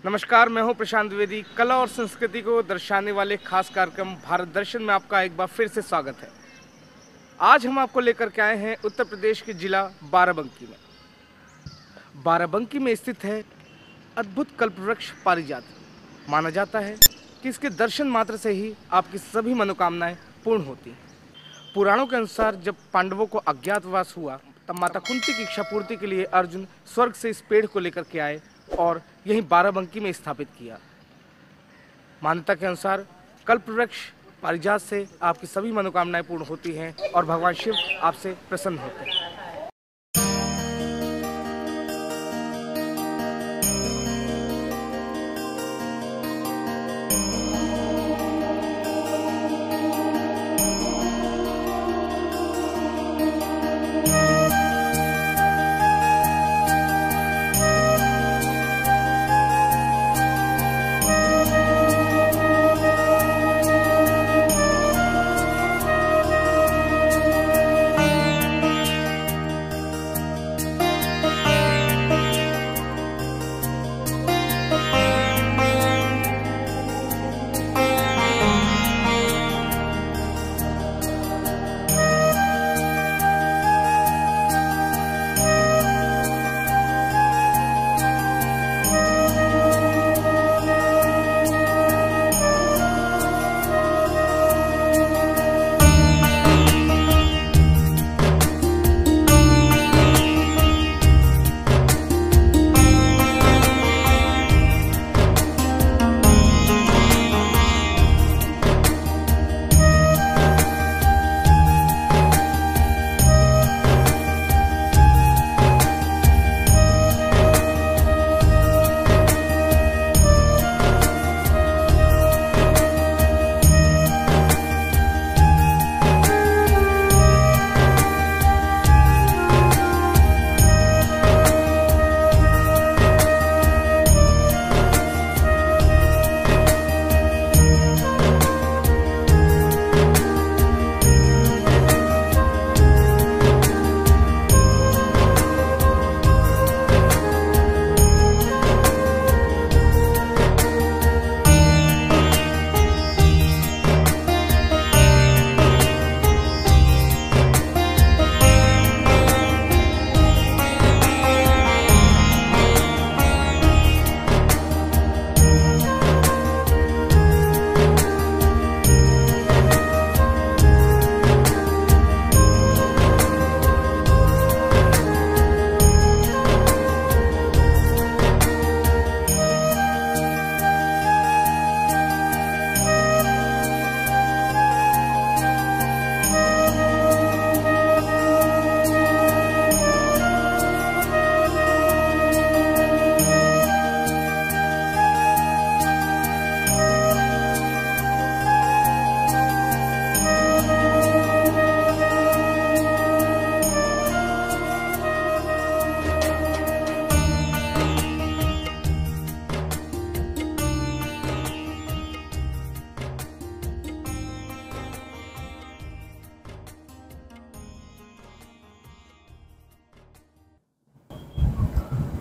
नमस्कार, मैं हूं प्रशांत द्विवेदी। कला और संस्कृति को दर्शाने वाले खास कार्यक्रम भारत दर्शन में आपका एक बार फिर से स्वागत है। आज हम आपको लेकर के आए हैं उत्तर प्रदेश के जिला बाराबंकी में। बाराबंकी में स्थित है अद्भुत कल्पवृक्ष पारिजात। माना जाता है कि इसके दर्शन मात्र से ही आपकी सभी मनोकामनाएं पूर्ण होती हैं। पुराणों के अनुसार जब पांडवों को अज्ञातवास हुआ तब माता कुंती की इच्छा पूर्ति के लिए अर्जुन स्वर्ग से इस पेड़ को लेकर के आए और यहीं बाराबंकी में स्थापित किया। मान्यता के अनुसार कल्पवृक्ष पारिजात से आपकी सभी मनोकामनाएं पूर्ण होती हैं और भगवान शिव आपसे प्रसन्न होते हैं।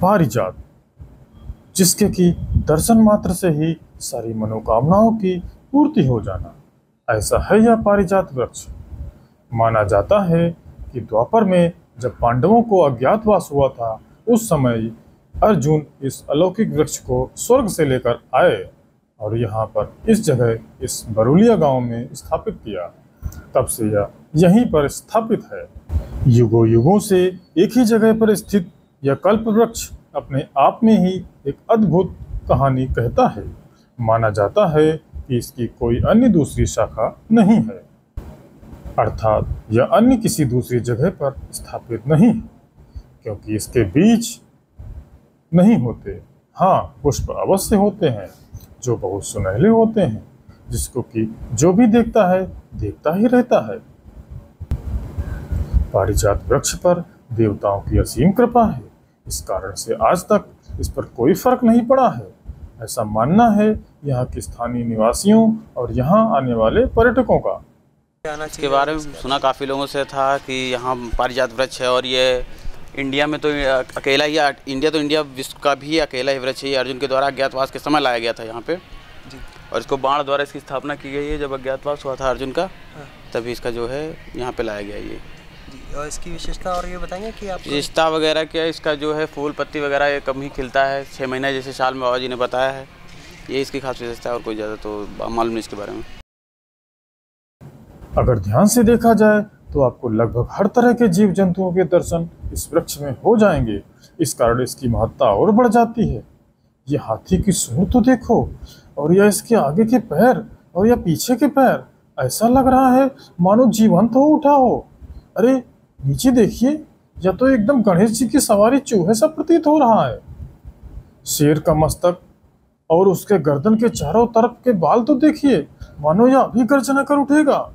पारिजात, जिसके कि दर्शन मात्र से ही सारी मनोकामनाओं की पूर्ति हो जाना, ऐसा है यह पारिजात वृक्ष। माना जाता है कि द्वापर में जब पांडवों को अज्ञातवास हुआ था उस समय अर्जुन इस अलौकिक वृक्ष को स्वर्ग से लेकर आए और यहाँ पर इस जगह इस बरुलिया गांव में स्थापित किया। तब से यह यहीं पर स्थापित है। युगों युगों से एक ही जगह पर स्थित यह कल्प वृक्ष अपने आप में ही एक अद्भुत कहानी कहता है। माना जाता है कि इसकी कोई अन्य दूसरी शाखा नहीं है, अर्थात यह अन्य किसी दूसरी जगह पर स्थापित नहीं है, क्योंकि इसके बीज नहीं होते। हाँ, पुष्प अवश्य होते हैं जो बहुत सुनहले होते हैं, जिसको कि जो भी देखता है देखता ही रहता है। पारिजात वृक्ष पर देवताओं की असीम कृपा है। इस कारण से आज तक इस पर कोई फर्क नहीं पड़ा है, ऐसा मानना है यहाँ के स्थानीय निवासियों और यहाँ आने वाले पर्यटकों का। इसके बारे में सुना काफ़ी लोगों से था कि यहाँ पारिजात वृक्ष है और ये इंडिया में तो अकेला ही, इंडिया विश्व का भी अकेला ही वृक्ष है। अर्जुन के द्वारा अज्ञातवास के समय लाया गया था यहाँ पे जी। और इसको बाण द्वारा इसकी स्थापना की गई है। जब अज्ञातवास हुआ था अर्जुन का, तभी इसका जो है यहाँ पे लाया गया ये जी। और इसकी विशेषता और ये बताएंगे कि आप विशेषता वगैरह क्या है? इसका जो है फूल पत्ती वगैरह ये कम ही खिलता है, 6 महीने जैसे साल में बाबा जी ने बताया है। ये इसकी खास विशेषता है और कोई ज़्यादा तो मालूम नहीं इसके बारे में। अगर ध्यान से देखा जाए तो आपको लगभग हर तरह के जीव जंतुओं के दर्शन इस वृक्ष में हो जाएंगे। इस कारण इसकी महत्ता और बढ़ जाती है। ये हाथी की सूंड तो देखो, और यह इसके आगे के पैर और या पीछे के पैर, ऐसा लग रहा है मानो जीवंत हो उठा हो। अरे नीचे देखिए, यह तो एकदम गणेश जी की सवारी चूहे सा प्रतीत हो रहा है। शेर का मस्तक और उसके गर्दन के चारों तरफ के बाल तो देखिए, मानो यह अभी गर्जना कर उठेगा।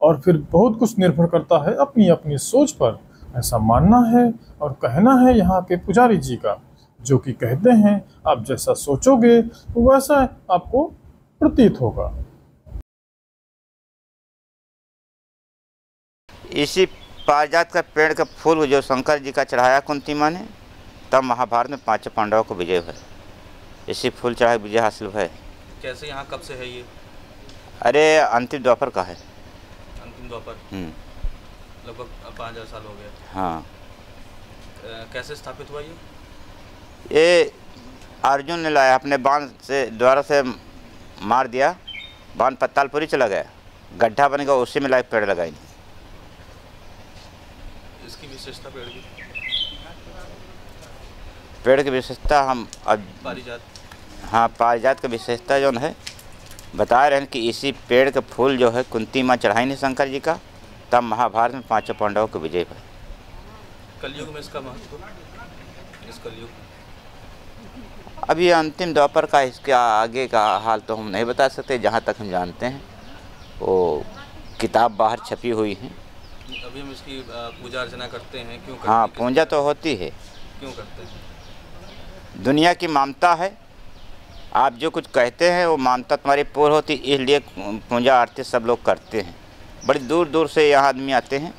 और फिर बहुत कुछ निर्भर करता है अपनी अपनी सोच पर, ऐसा मानना है और कहना है यहाँ के पुजारी जी का, जो कि कहते हैं आप जैसा सोचोगे वैसा आपको प्रतीत होगा। इसी पारिजात का पेड़ का फूल जो शंकर जी का चढ़ाया कुंती माँ ने, तब महाभारत में 5 पांडवों को विजय हुआ। इसी फूल चढ़ाए विजय हासिल हुआ है। कैसे यहाँ कब से है ये? अरे अंतिम द्वापर का है। अंतिम द्वापर लगभग 5000 साल हो गए। हाँ। कैसे स्थापित हुआ ये अर्जुन ने लाया, अपने बाण से द्वारा से मार दिया, बाण पत्तालपुरी चला गया, गड्ढा बनेगा, उसी में लाए पेड़ लगाए। इसकी विशेषता पेड़ की विशेषता हम अब पारिजात, हाँ पारिजात की विशेषता जो है बता रहे हैं कि इसी पेड़ के फूल जो है कुंती माँ चढ़ाई नहीं शंकर जी का, तब महाभारत में 5 पांडवों को विजय हुआ। कलयुग में इसका महत्व, इस कलयुग अब ये अंतिम द्वापर का, इसके आगे का हाल तो हम नहीं बता सकते। जहाँ तक हम जानते हैं वो किताब बाहर छपी हुई है। अभी हम इसकी पूजा अर्चना करते हैं, क्यों करते हाँ हैं? पूजा तो होती है। क्यों करते हैं? दुनिया की मानता है, आप जो कुछ कहते हैं वो मानता तुम्हारी पूर्ण होती, इसलिए पूजा आरती सब लोग करते हैं। बड़ी दूर दूर से यहाँ आदमी आते हैं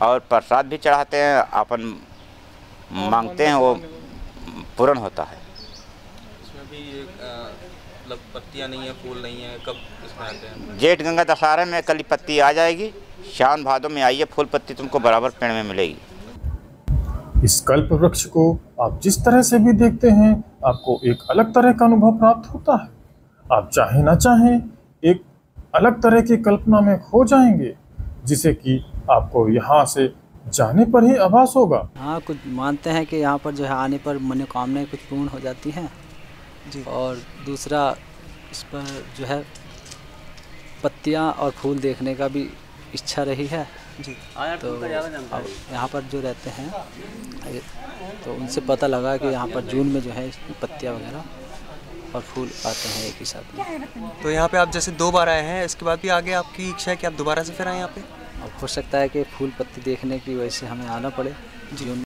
और प्रसाद भी चढ़ाते हैं, अपन मांगते हैं, वो पूर्ण होता है। इसमें भी मतलब पत्तियाँ नहीं है, फूल नहीं है, कब इसमें आते हैं? जेठ गंगा दशहरा में कली पत्ती आ जाएगी, शान भादों में आइए, फूल पत्ती तुमको बराबर पेड़ में मिलेगी। इस कल्प वृक्ष को आप जिस तरह से भी देखते हैं, आपको एक अलग तरह का अनुभव प्राप्त होता है। आप चाहे ना चाहें एक अलग तरह की कल्पना में खो जाएंगे, जिसे कि आपको यहाँ से जाने पर ही आभास होगा। हाँ, कुछ मानते हैं कि यहाँ पर जो है आने पर मनोकामनाएं कुछ पूर्ण हो जाती हैं जी। और दूसरा इस पर जो है पत्तियाँ और फूल देखने का भी इच्छा रही है जी। तो अब यहाँ पर जो रहते हैं तो उनसे पता लगा कि यहाँ पर जून में जो है पत्तियाँ वगैरह और फूल आते हैं एक ही साथ में। तो यहाँ पे आप जैसे 2 बार आए हैं, इसके बाद भी आगे आपकी इच्छा है कि आप दोबारा से फिर आए यहाँ पे? अब हो सकता है कि फूल पत्ती देखने की वजह से हमें आना पड़े। जून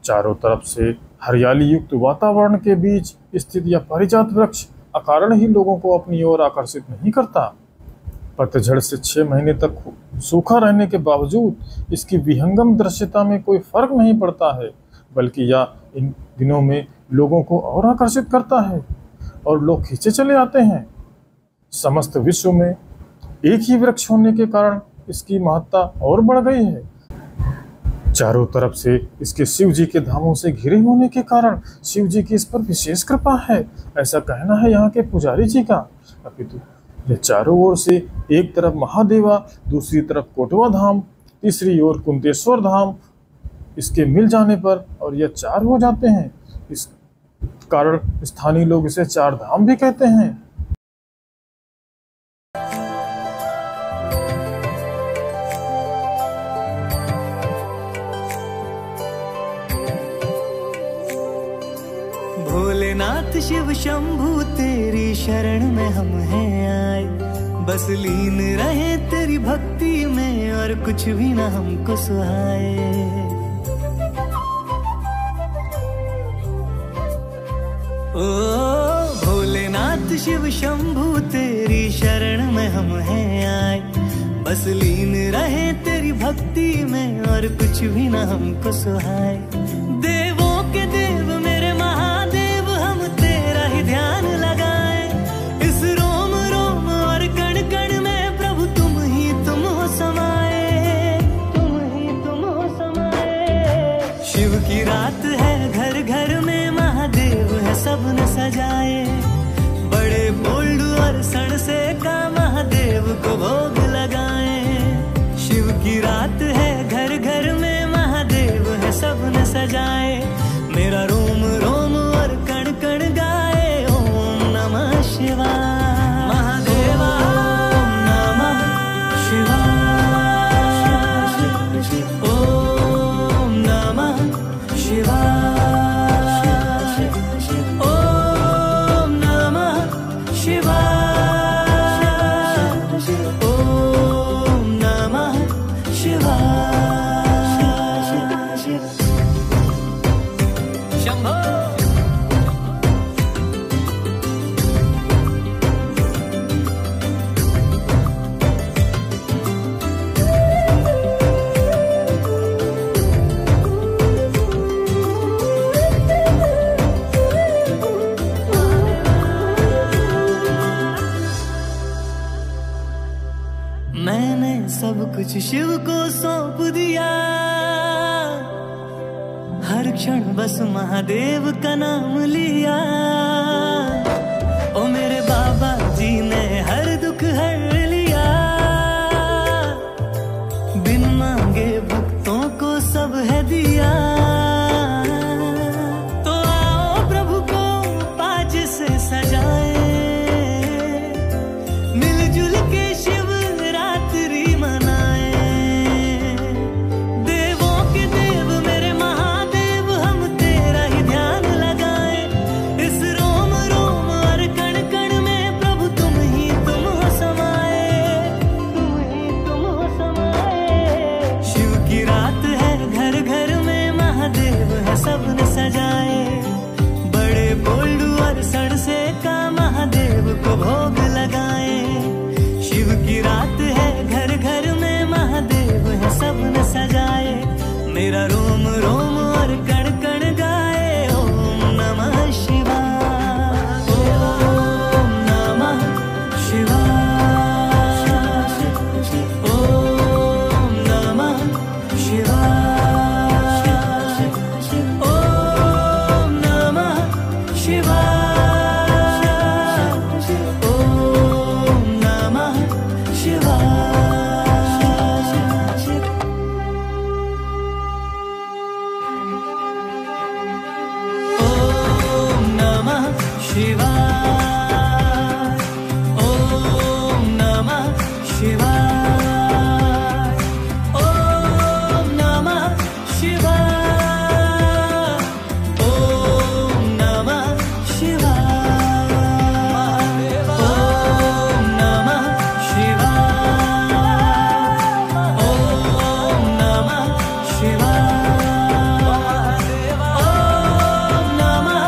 चारों तरफ से हरियाली युक्त वातावरण के बीच स्थित यह पारिजात वृक्ष अकारण ही लोगों को अपनी ओर आकर्षित नहीं करता। पतझड़ से 6 महीने तक सूखा रहने के बावजूद इसकी विहंगम दृश्यता में कोई फर्क नहीं पड़ता है, बल्कि यह इन दिनों में लोगों को और आकर्षित करता है और लोग खींचे चले आते हैं। समस्त विश्व में एक ही वृक्ष होने के कारण इसकी महत्ता और बढ़ गई है। चारों तरफ से इसके शिव जी के धामों से घिरे होने के कारण शिव जी की इस पर विशेष कृपा है, ऐसा कहना है यहाँ के पुजारी जी का। अपितु यह चारों ओर से एक तरफ महादेवा, दूसरी तरफ कोटवा धाम, तीसरी ओर कुंतेश्वर धाम, इसके मिल जाने पर और यह 4 हो जाते हैं। इस कारण स्थानीय लोग इसे 4 धाम भी कहते हैं। भोलेनाथ शिव शंभू तेरी शरण में हम हैं आए, बस लीन रहे तेरी भक्ति में और कुछ भी न हमको सुहाए। ओ भोलेनाथ शिव शंभू तेरी शरण में हम हैं आए, बस लीन रहे तेरी भक्ति में और कुछ भी ना हमको सुहाए। देवों के देव मेरे महादेव हम तेरा ही ध्यान लगाए। इस रोम रोम और कण कण में प्रभु तुम हो समाए, तुम हो समाए। शिव की रात है घर घर में महादेव है सबने सजाए। बड़े बोल्ड और सण से का महादेव को भोग लगाए। शिव की रात है घर घर में महादेव है सबने सजाए। मेरा रोम रोम और कण कण गाए ओम नमः शिवाय। महादेवा ओम नमः शिवाय, ओम नमः शिवाय, ओम नमः शिवाय, ओम नमः शिवाय। शंभो मैंने सब कुछ शिव को सौंप दिया। हर क्षण बस महादेव का नाम लिया। ओ मेरे बाबा जी ने हर दुख हर लिया। बिन मांगे भक्तों को सब है दिया। तो आओ प्रभु को पाज से सजाए। मिलजुल के शिव रात्रि मनाए। देवों के देव मेरे महादेव हम तेरा ही ध्यान लगाए। इस रोम रोम और कण कण में प्रभु तुम हो समाए, तुम हो समाए। शिव की रात है घर घर में महादेव है सबने सजाए। बड़े बोल्ड और सण से का महादेव को भोग लगाए। शिव की रात है घर घर में महादेव है सबने सजाए। मेरा रोम रोम और कण कण गाए ओम नमः शिवाय, ओम नमः शिवाय, ओम नमः शिवाय, ओम नमः शिवाय, ओम नमः शिवाय। ओम नमः शिवाय, ओम नमः शिवाय, ओम नमः शिवाय, ओम नमः शिवाय, ओम नमः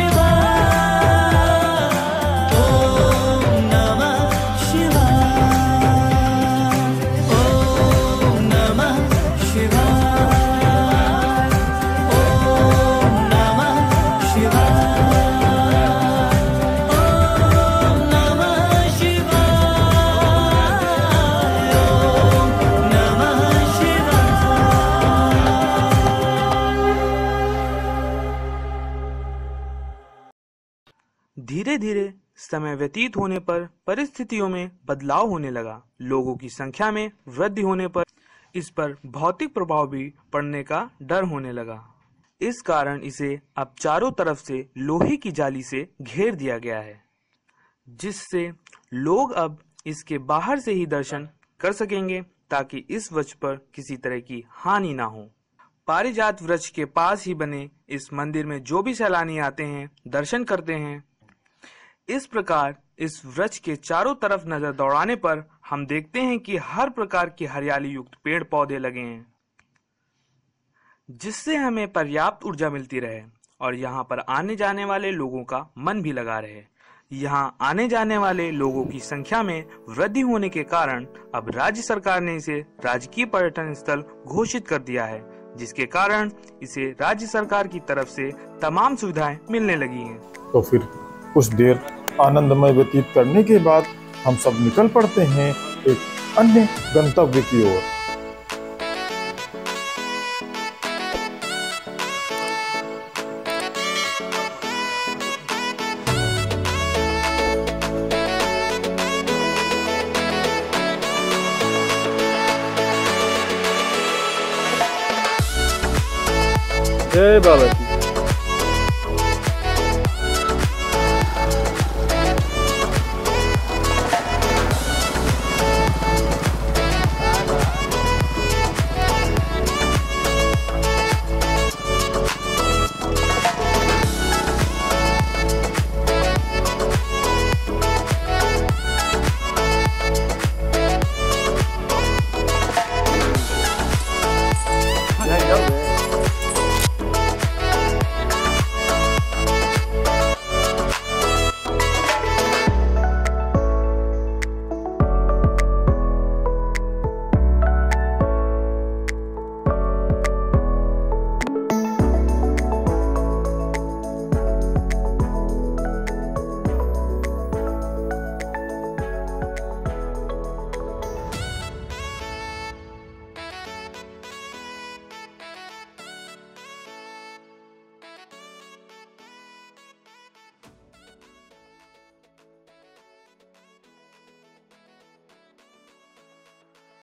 शिवाय, ओम नमः शिवाय, ओम नमः शिवाय, ओम नमः शिवाय, ओम नमः शिवाय, ओम नमः धीरे धीरे समय व्यतीत होने पर परिस्थितियों में बदलाव होने लगा। लोगों की संख्या में वृद्धि होने पर इस पर भौतिक प्रभाव भी पड़ने का डर होने लगा। इस कारण इसे अब चारों तरफ से लोहे की जाली से घेर दिया गया है, जिससे लोग अब इसके बाहर से ही दर्शन कर सकेंगे, ताकि इस वृक्ष पर किसी तरह की हानि ना हो। पारिजात वृक्ष के पास ही बने इस मंदिर में जो भी सैलानी आते हैं, दर्शन करते हैं। इस प्रकार इस वृक्ष के चारों तरफ नजर दौड़ाने पर हम देखते हैं कि हर प्रकार की हरियाली युक्त पेड़ पौधे लगे हैं, जिससे हमें पर्याप्त ऊर्जा मिलती रहे और यहाँ पर आने जाने वाले लोगों का मन भी लगा रहे। यहाँ आने जाने वाले लोगों की संख्या में वृद्धि होने के कारण अब राज्य सरकार ने इसे राजकीय पर्यटन स्थल घोषित कर दिया है, जिसके कारण इसे राज्य सरकार की तरफ से तमाम सुविधाएं मिलने लगी हैं। तो फिर कुछ देर आनंदमय व्यतीत करने के बाद हम सब निकल पड़ते हैं एक अन्य गंतव्य की ओर। जय बाबा जी।